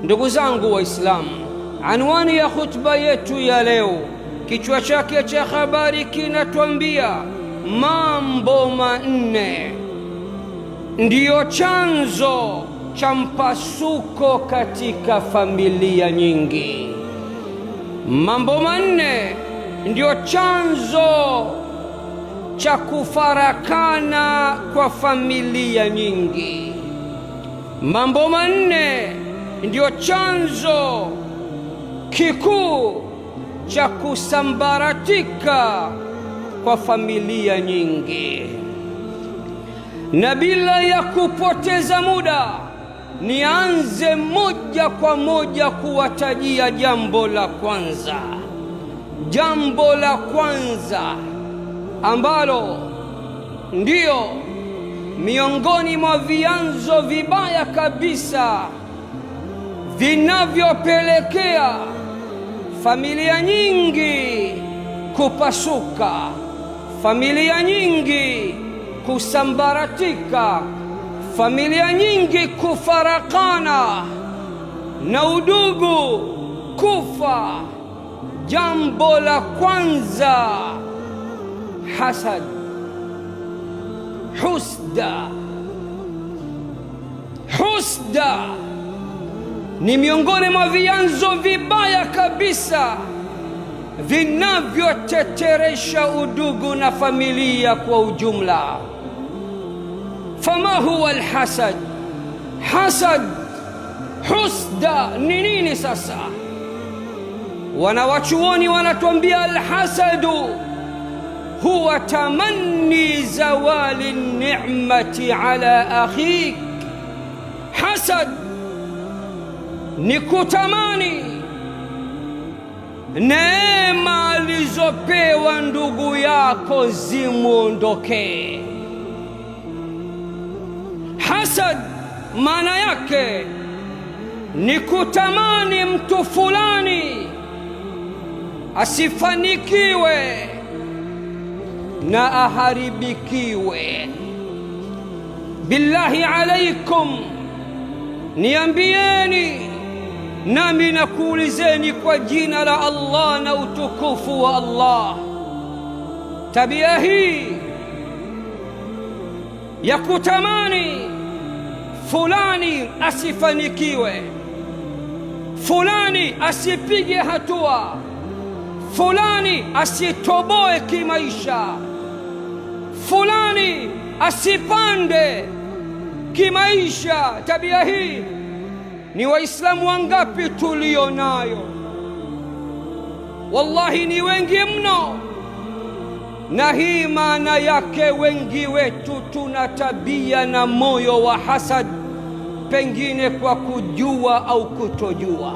Ndugu zangu Waislamu, anwani ya khutba yetu ya leo, kichwa chake cha habari kinatuambia mambo manne ndiyo chanzo cha mpasuko katika familia nyingi. Mambo manne ndiyo chanzo cha kufarakana kwa familia nyingi. Mambo manne ndiyo chanzo kikuu cha kusambaratika kwa familia nyingi. Na bila ya kupoteza muda, nianze moja kwa moja kuwatajia jambo la kwanza. Jambo la kwanza ambalo ndiyo miongoni mwa vyanzo vibaya kabisa vinavyopelekea familia nyingi kupasuka, familia nyingi kusambaratika, familia nyingi kufarakana na udugu kufa. Jambo la kwanza, hasad, husda. Husda ni miongoni mwa vyanzo vibaya kabisa vinavyoteteresha udugu na familia kwa ujumla. Fama huwa alhasad? Hasad, husda ni nini sasa? Wanawachuoni wanatuambia alhasadu huwa tamanni zawali ni'mati ala akhik. Hasad ni kutamani neema alizopewa ndugu yako zimuondokee. Hasad maana yake ni kutamani mtu fulani asifanikiwe na aharibikiwe. Billahi alaikum, niambieni nami nakuulizeni kwa jina la Allah na utukufu wa Allah, tabia hii ya kutamani fulani asifanikiwe, fulani asipige hatua, fulani asitoboe kimaisha, fulani asipande kimaisha, tabia hii ni Waislamu wangapi tulionayo? Wallahi ni wengi mno. Na hii maana yake wengi wetu tuna tabia na moyo wa hasad, pengine kwa kujua au kutojua.